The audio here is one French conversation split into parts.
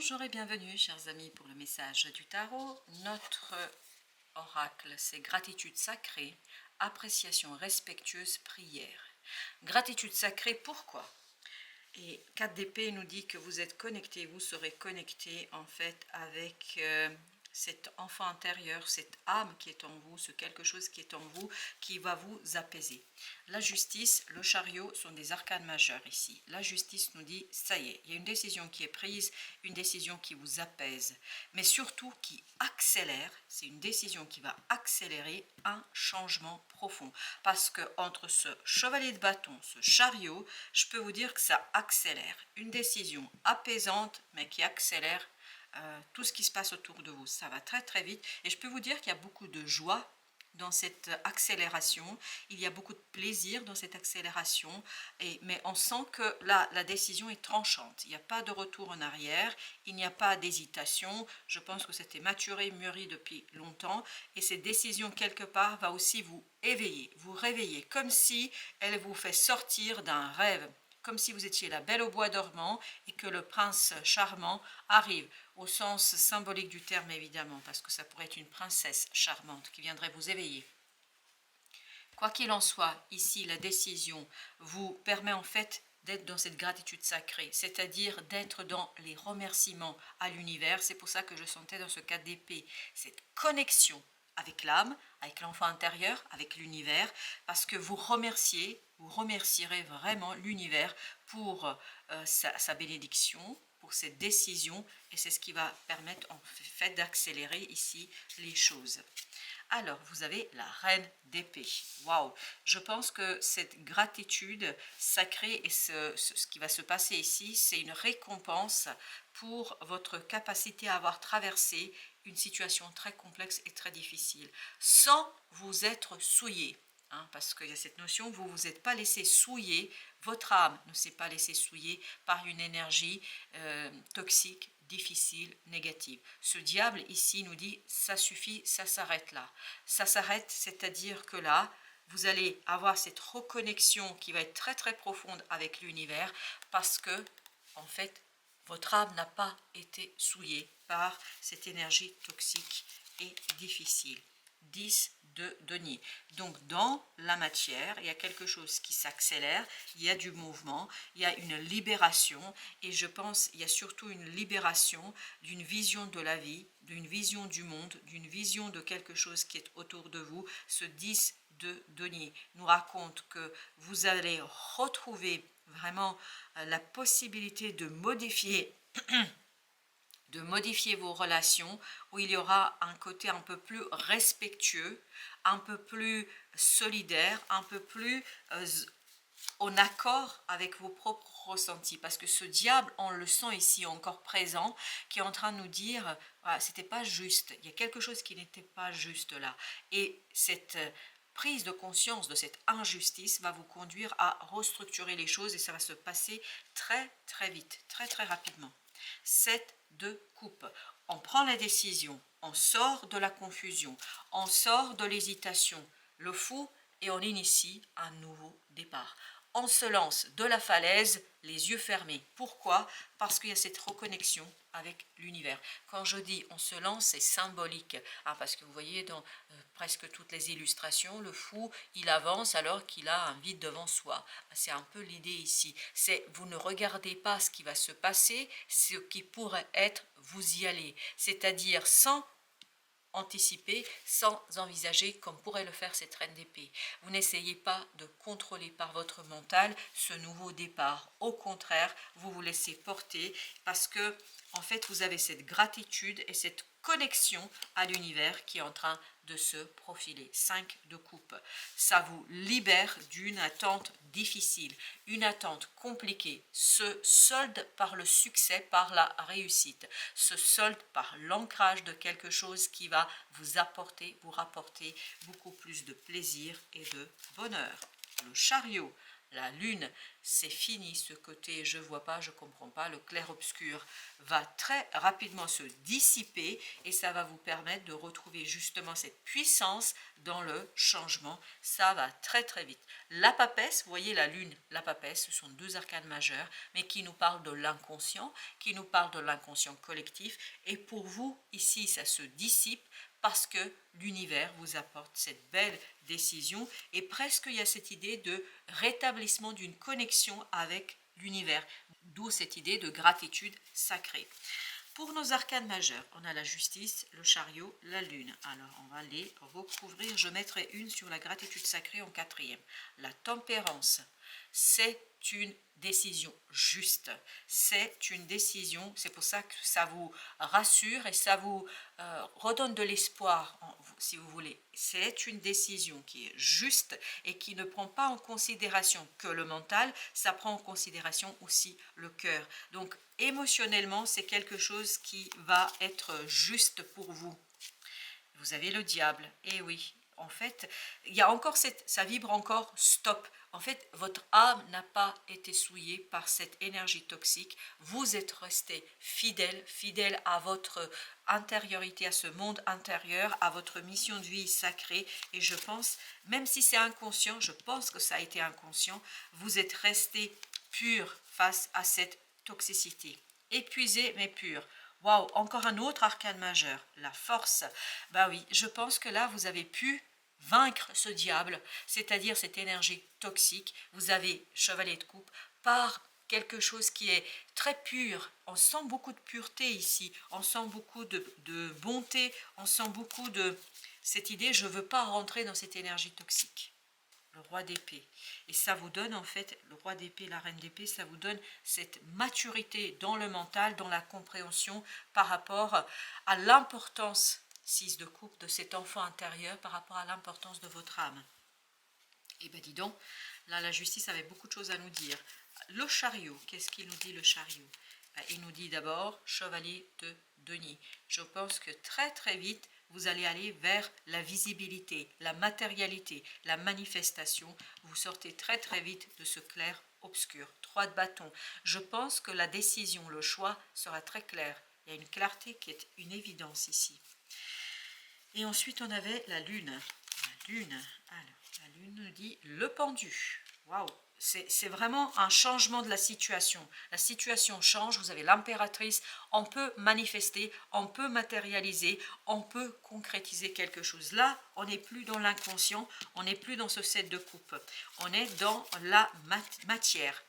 Bonjour et bienvenue chers amis pour le message du tarot. Notre oracle c'est gratitude sacrée, appréciation respectueuse, prière. Gratitude sacrée pourquoi? Et 4 d'épée nous dit que vous êtes connecté, vous serez connecté en fait avec cet enfant intérieur, cette âme qui est en vous, ce quelque chose qui est en vous, qui va vous apaiser. La justice, le chariot sont des arcanes majeures ici. La justice nous dit, ça y est, il y a une décision qui est prise, une décision qui vous apaise, mais surtout qui accélère, c'est une décision qui va accélérer un changement profond. Parce que entre ce chevalier de bâton, ce chariot, je peux vous dire que ça accélère. Une décision apaisante, mais qui accélère tout ce qui se passe autour de vous. Ça va très très vite et je peux vous dire qu'il y a beaucoup de joie dans cette accélération, il y a beaucoup de plaisir dans cette accélération, mais on sent que là, la décision est tranchante, il n'y a pas de retour en arrière, il n'y a pas d'hésitation, je pense que c'était maturé, mûri depuis longtemps, et cette décision quelque part va aussi vous éveiller, vous réveiller, comme si elle vous fait sortir d'un rêve, comme si vous étiez la belle au bois dormant et que le prince charmant arrive, au sens symbolique du terme évidemment, parce que ça pourrait être une princesse charmante qui viendrait vous éveiller. Quoi qu'il en soit, ici la décision vous permet en fait d'être dans cette gratitude sacrée, c'est-à-dire d'être dans les remerciements à l'univers. C'est pour ça que je sentais dans ce cas d'épée cette connexion avec l'âme, avec l'enfant intérieur, avec l'univers, parce que vous remercierez vraiment l'univers pour sa bénédiction, pour cette décision, et c'est ce qui va permettre en fait d'accélérer ici les choses. Alors, vous avez la reine d'épée. Waouh! Je pense que cette gratitude sacrée et ce qui va se passer ici, c'est une récompense pour votre capacité à avoir traversé une situation très complexe et très difficile, sans vous être souillé. Parce qu'il y a cette notion, vous ne vous êtes pas laissé souiller, votre âme ne s'est pas laissée souiller par une énergie toxique, difficile, négative. Ce diable ici nous dit, ça suffit, ça s'arrête là. Ça s'arrête, c'est-à-dire que là, vous allez avoir cette reconnexion qui va être très très profonde avec l'univers parce que, en fait, votre âme n'a pas été souillée par cette énergie toxique et difficile. 10 de denier. Donc dans la matière, il y a quelque chose qui s'accélère, il y a du mouvement, il y a une libération et je pense il y a surtout une libération d'une vision de la vie, d'une vision du monde, d'une vision de quelque chose qui est autour de vous. Ce 10 de denier nous raconte que vous allez retrouver vraiment la possibilité de modifier vos relations, où il y aura un côté un peu plus respectueux, un peu plus solidaire, un peu plus en accord avec vos propres ressentis. Parce que ce diable, on le sent ici encore présent, qui est en train de nous dire, voilà, c'était pas juste, il y a quelque chose qui n'était pas juste là. Et cette prise de conscience de cette injustice va vous conduire à restructurer les choses et ça va se passer très très vite, très très rapidement. 7 de coupe. On prend la décision, on sort de la confusion, on sort de l'hésitation, le fou, et on initie un nouveau départ. On se lance de la falaise, les yeux fermés. Pourquoi? Parce qu'il y a cette reconnexion avec l'univers. Quand je dis on se lance, c'est symbolique. Parce que vous voyez dans presque toutes les illustrations, le fou, il avance alors qu'il a un vide devant soi. C'est un peu l'idée ici. C'est vous ne regardez pas ce qui va se passer, ce qui pourrait être, vous y allez. C'est-à-dire sans anticiper, sans envisager comme pourrait le faire cette reine d'épée. Vous n'essayez pas de contrôler par votre mental ce nouveau départ. Au contraire, vous vous laissez porter parce que en fait vous avez cette gratitude et cette connexion à l'univers qui est en train de se profiler. 5 de coupe. Ça vous libère d'une attente difficile, une attente compliquée, se solde par le succès, par la réussite, se solde par l'ancrage de quelque chose qui va vous rapporter beaucoup plus de plaisir et de bonheur. Le chariot, la lune, c'est fini ce côté je vois pas, je comprends pas, le clair-obscur va très rapidement se dissiper et ça va vous permettre de retrouver justement cette puissance dans le changement. Ça va très très vite. La papesse, vous voyez la lune, la papesse, ce sont deux arcanes majeures, mais qui nous parlent de l'inconscient, qui nous parlent de l'inconscient collectif. Et pour vous, ici, ça se dissipe parce que l'univers vous apporte cette belle décision et presque il y a cette idée de rétablissement d'une connexion avec l'univers, d'où cette idée de gratitude sacrée. Pour nos arcanes majeurs, on a la justice, le chariot, la lune. Alors, on va les recouvrir. Je mettrai une sur la gratitude sacrée en quatrième. La tempérance, c'est une décision juste. C'est une décision, c'est pour ça que ça vous rassure et ça vous redonne de l'espoir, si vous voulez. C'est une décision qui est juste et qui ne prend pas en considération que le mental, ça prend en considération aussi le cœur. Donc, émotionnellement, c'est quelque chose qui va être juste pour vous. Vous avez le diable, et oui, en fait, il y a encore ça vibre encore stop. En fait, votre âme n'a pas été souillée par cette énergie toxique. Vous êtes resté fidèle, fidèle à votre intériorité, à ce monde intérieur, à votre mission de vie sacrée. Et je pense, même si c'est inconscient, je pense que ça a été inconscient, vous êtes resté pur face à cette toxicité. Épuisé mais pur. Waouh, encore un autre arcane majeur, la force. Bah oui, je pense que là, vous avez pu vaincre ce diable, c'est-à-dire cette énergie toxique. Vous avez chevalier de coupe par quelque chose qui est très pur. On sent beaucoup de pureté ici, on sent beaucoup de bonté, on sent beaucoup de cette idée, je ne veux pas rentrer dans cette énergie toxique. Le roi d'épée. Et ça vous donne en fait, le roi d'épée, la reine d'épée, ça vous donne cette maturité dans le mental, dans la compréhension par rapport à l'importance, 6 de coupe, de cet enfant intérieur par rapport à l'importance de votre âme. Et bien dis donc, là la justice avait beaucoup de choses à nous dire. Le chariot, qu'est-ce qu'il nous dit le chariot? Il nous dit d'abord chevalier de denier. Je pense que très très vite, vous allez aller vers la visibilité, la matérialité, la manifestation. Vous sortez très très vite de ce clair obscur. 3 de bâton. Je pense que la décision, le choix sera très clair. Il y a une clarté qui est une évidence ici. Et ensuite, on avait la lune. La lune, alors, la lune nous dit le pendu. Waouh! C'est vraiment un changement de la situation. La situation change, vous avez l'impératrice, on peut manifester, on peut matérialiser, on peut concrétiser quelque chose. Là, on n'est plus dans l'inconscient, on n'est plus dans ce 7 de coupe, on est dans la matière.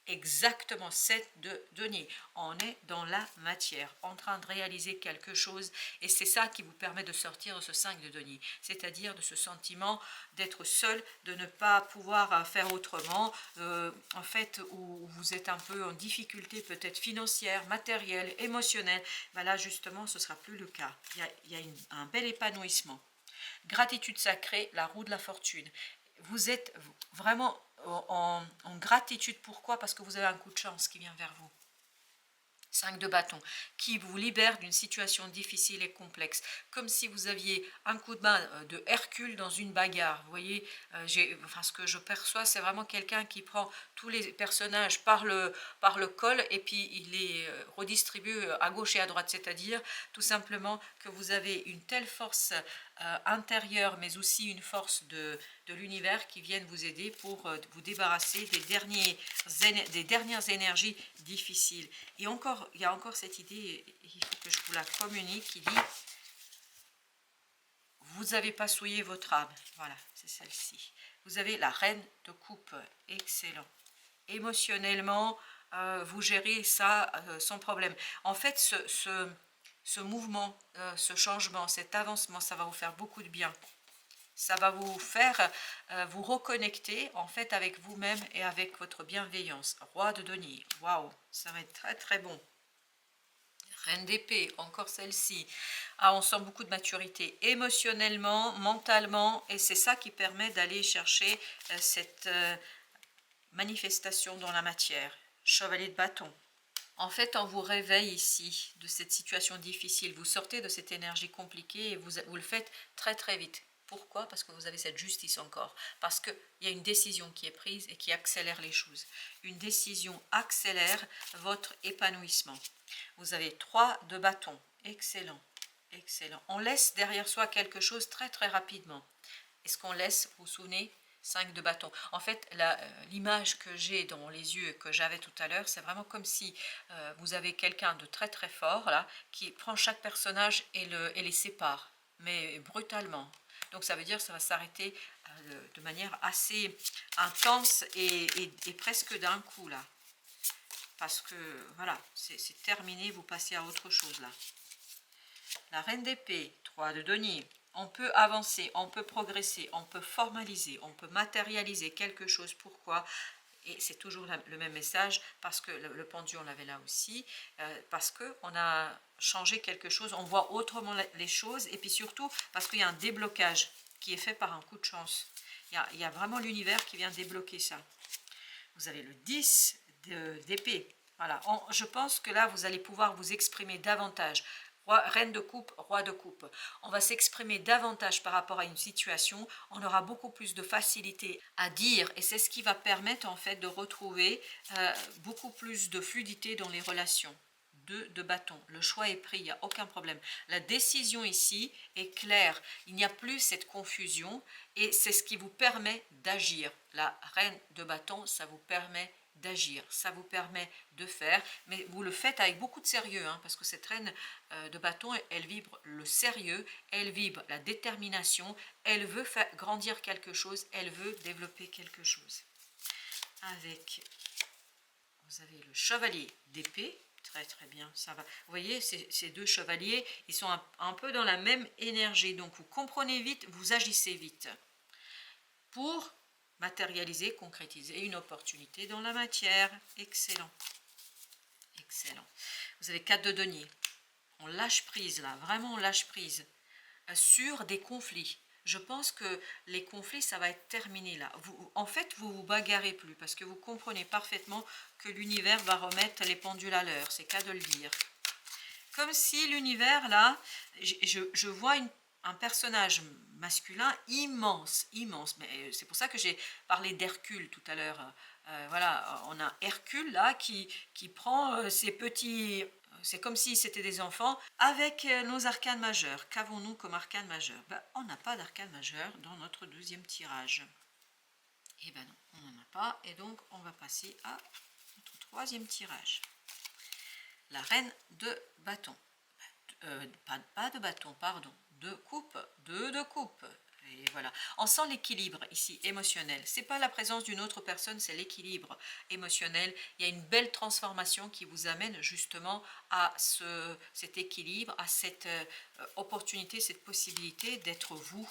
Exactement, 7 de denier. On est dans la matière, en train de réaliser quelque chose et c'est ça qui vous permet de sortir de ce 5 de denier, c'est-à-dire de ce sentiment d'être seul, de ne pas pouvoir faire autrement, en fait où vous êtes un peu en difficulté peut-être financière, matérielle, émotionnelle. Ben là justement ce ne sera plus le cas, il y a un bel épanouissement. Gratitude sacrée, la roue de la fortune. Vous êtes vraiment en gratitude. Pourquoi? Parce que vous avez un coup de chance qui vient vers vous. 5 de bâton, qui vous libère d'une situation difficile et complexe, comme si vous aviez un coup de main de Hercule dans une bagarre. Vous voyez, ce que je perçois, c'est vraiment quelqu'un qui prend tous les personnages par le col et puis il les redistribue à gauche et à droite, c'est-à-dire tout simplement que vous avez une telle force intérieure, mais aussi une force de l'univers qui viennent vous aider pour vous débarrasser des dernières énergies difficiles. Et encore, il y a encore cette idée, il faut que je vous la communique, qui dit vous n'avez pas souillé votre âme. Voilà, c'est celle-ci. Vous avez la reine de coupe, excellent. Émotionnellement, vous gérez ça sans problème. En fait, ce mouvement, ce changement, cet avancement, ça va vous faire beaucoup de bien. Ça va vous faire vous reconnecter en fait avec vous-même et avec votre bienveillance. Roi de denier, waouh, ça va être très très bon. Reine d'épée, encore celle-ci. Ah, on sent beaucoup de maturité émotionnellement, mentalement, et c'est ça qui permet d'aller chercher cette manifestation dans la matière. Chevalier de bâton. En fait, on vous réveille ici de cette situation difficile. Vous sortez de cette énergie compliquée et vous le faites très très vite. Pourquoi? Parce que vous avez cette justice encore. Parce qu'il y a une décision qui est prise et qui accélère les choses. Une décision accélère votre épanouissement. Vous avez 3 de bâton. Excellent. Excellent. On laisse derrière soi quelque chose très très rapidement. Est-ce qu'on laisse, vous vous souvenez, 5 de bâton. En fait, l'image que j'ai dans les yeux que j'avais tout à l'heure, c'est vraiment comme si vous avez quelqu'un de très très fort là, qui prend chaque personnage et les sépare, mais brutalement. Donc ça veut dire que ça va s'arrêter de manière assez intense et presque d'un coup là. Parce que voilà, c'est terminé, vous passez à autre chose là. La reine d'épée, 3 de denier. On peut avancer, on peut progresser, on peut formaliser, on peut matérialiser quelque chose. Pourquoi? Et c'est toujours le même message, parce que le pendu, on l'avait là aussi, parce qu'on a changé quelque chose, on voit autrement les choses, et puis surtout parce qu'il y a un déblocage qui est fait par un coup de chance. Il y a vraiment l'univers qui vient débloquer ça. Vous avez le 10 d'épée. Voilà, je pense que là, vous allez pouvoir vous exprimer davantage. Reine de coupe, roi de coupe. On va s'exprimer davantage par rapport à une situation. On aura beaucoup plus de facilité à dire. Et c'est ce qui va permettre en fait de retrouver beaucoup plus de fluidité dans les relations. 2 de bâton. Le choix est pris, il n'y a aucun problème. La décision ici est claire. Il n'y a plus cette confusion et c'est ce qui vous permet d'agir. La reine de bâton, ça vous permet d'agir, ça vous permet de faire, mais vous le faites avec beaucoup de sérieux, hein, parce que cette reine de bâton, elle vibre le sérieux, elle vibre la détermination, elle veut faire grandir quelque chose, elle veut développer quelque chose. Avec, vous avez le chevalier d'épée, très très bien, ça va. Vous voyez, ces 2 chevaliers, ils sont un peu dans la même énergie, donc vous comprenez vite, vous agissez vite. Pour matérialiser, concrétiser une opportunité dans la matière. Excellent. Excellent. Vous avez 4 de denier. On lâche prise là, vraiment on lâche prise sur des conflits. Je pense que les conflits, ça va être terminé là. En fait, vous vous bagarrez plus parce que vous comprenez parfaitement que l'univers va remettre les pendules à l'heure. C'est qu'à de le dire. Comme si l'univers là, je vois un personnage masculin immense, immense. Mais c'est pour ça que j'ai parlé d'Hercule tout à l'heure. Voilà, on a Hercule là qui prend ses petits, c'est comme si c'était des enfants, avec nos arcanes majeurs. Qu'avons-nous comme arcane majeur? Ben, on n'a pas d'arcane majeur dans notre 12e tirage. Et ben non, on n'en a pas. Et donc, on va passer à notre 3e tirage. La reine de bâton. Pas de bâton, pardon. De coupe. 2 de coupe. Et voilà. On sent l'équilibre ici, émotionnel. C'est pas la présence d'une autre personne, c'est l'équilibre émotionnel. Il y a une belle transformation qui vous amène justement à cet équilibre, à cette opportunité, cette possibilité d'être vous.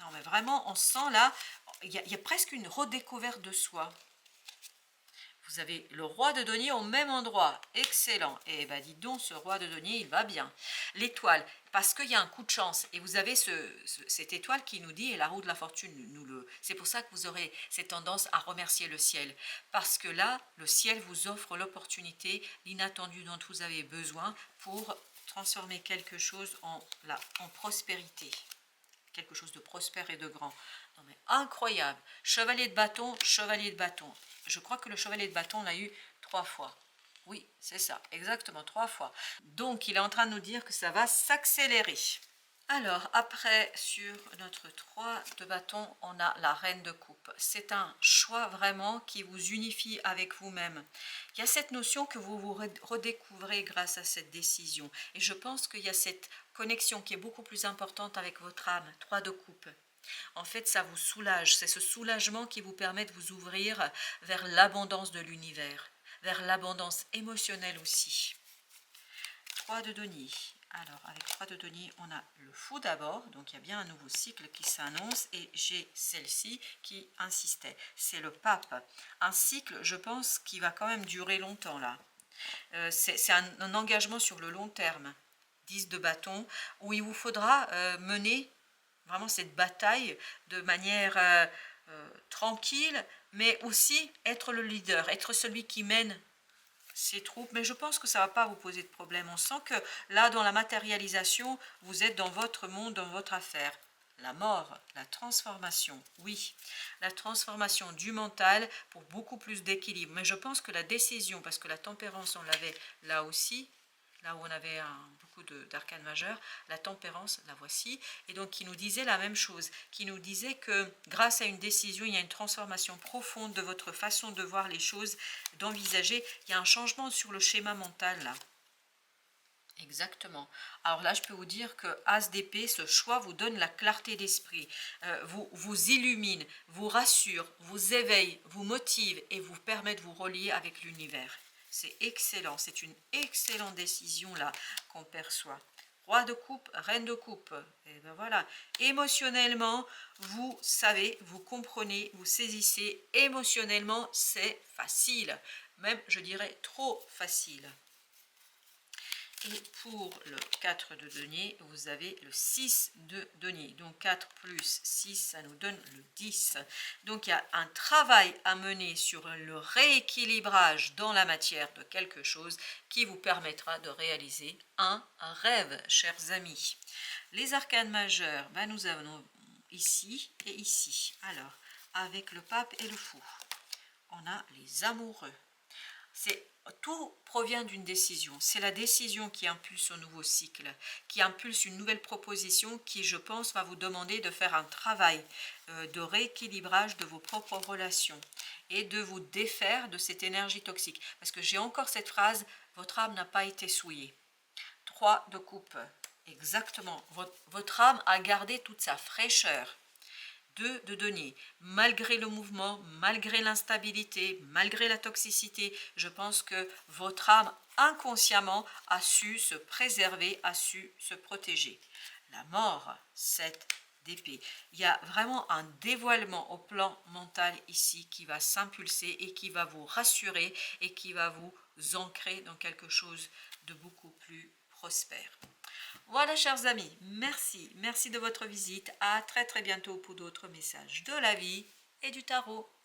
Non, mais vraiment, on sent là, il y a presque une redécouverte de soi. Vous avez le roi de denier au même endroit. Excellent. Et bien, dites donc, ce roi de denier, il va bien. L'étoile, parce qu'il y a un coup de chance. Et vous avez cette étoile qui nous dit, et la roue de la fortune, c'est pour ça que vous aurez cette tendance à remercier le ciel. Parce que là, le ciel vous offre l'opportunité, l'inattendu dont vous avez besoin pour transformer quelque chose en prospérité. Quelque chose de prospère et de grand. Non mais incroyable. Chevalier de bâton, chevalier de bâton. Je crois que le chevalier de bâton l'a eu 3 fois. Oui, c'est ça, exactement 3 fois. Donc, il est en train de nous dire que ça va s'accélérer. Alors, après, sur notre 3 de bâton, on a la reine de coupe. C'est un choix vraiment qui vous unifie avec vous-même. Il y a cette notion que vous vous redécouvrez grâce à cette décision. Et je pense qu'il y a cette connexion qui est beaucoup plus importante avec votre âme. 3 de coupe. En fait, ça vous soulage. C'est ce soulagement qui vous permet de vous ouvrir vers l'abondance de l'univers, vers l'abondance émotionnelle aussi. 3 de denier. Alors, avec 3 de denier, on a le fou d'abord. Donc, il y a bien un nouveau cycle qui s'annonce. Et j'ai celle-ci qui insistait. C'est le pape. Un cycle, je pense, qui va quand même durer longtemps là. C'est un engagement sur le long terme. 10 de bâton, où il vous faudra mener vraiment cette bataille de manière tranquille, mais aussi être le leader, être celui qui mène ses troupes. Mais je pense que ça ne va pas vous poser de problème. On sent que là, dans la matérialisation, vous êtes dans votre monde, dans votre affaire. la mort, la transformation, oui, la transformation du mental pour beaucoup plus d'équilibre. Mais je pense que la décision, parce que la tempérance, on l'avait là aussi, là où on avait beaucoup d'arcanes majeurs, la tempérance, la voici, et donc qui nous disait la même chose, qui nous disait que grâce à une décision, il y a une transformation profonde de votre façon de voir les choses, d'envisager, il y a un changement sur le schéma mental là. Exactement. Alors là, je peux vous dire que As d'épée, ce choix vous donne la clarté d'esprit, vous illumine, vous rassure, vous éveille, vous motive et vous permet de vous relier avec l'univers. C'est excellent, c'est une excellente décision là qu'on perçoit. Roi de coupe, reine de coupe, et ben voilà. Émotionnellement, vous savez, vous comprenez, vous saisissez. Émotionnellement, c'est facile, même je dirais trop facile. Et pour le 4 de denier, vous avez le 6 de denier. Donc 4 plus 6, ça nous donne le 10. Donc il y a un travail à mener sur le rééquilibrage dans la matière de quelque chose qui vous permettra de réaliser un rêve, chers amis. Les arcanes majeures, ben nous avons ici et ici. Alors, avec le pape et le fou, on a les amoureux. Tout provient d'une décision. C'est la décision qui impulse un nouveau cycle, qui impulse une nouvelle proposition qui, je pense, va vous demander de faire un travail de rééquilibrage de vos propres relations et de vous défaire de cette énergie toxique. Parce que j'ai encore cette phrase, votre âme n'a pas été souillée. 3 de coupe, exactement. Votre âme a gardé toute sa fraîcheur. 2 de denier. Malgré le mouvement, malgré l'instabilité, malgré la toxicité, je pense que votre âme inconsciemment a su se préserver, a su se protéger. La mort, 7 d'épée. Il y a vraiment un dévoilement au plan mental ici qui va s'impulser et qui va vous rassurer et qui va vous ancrer dans quelque chose de beaucoup plus prospère. Voilà, chers amis, merci de votre visite. À très bientôt pour d'autres messages de la vie et du tarot.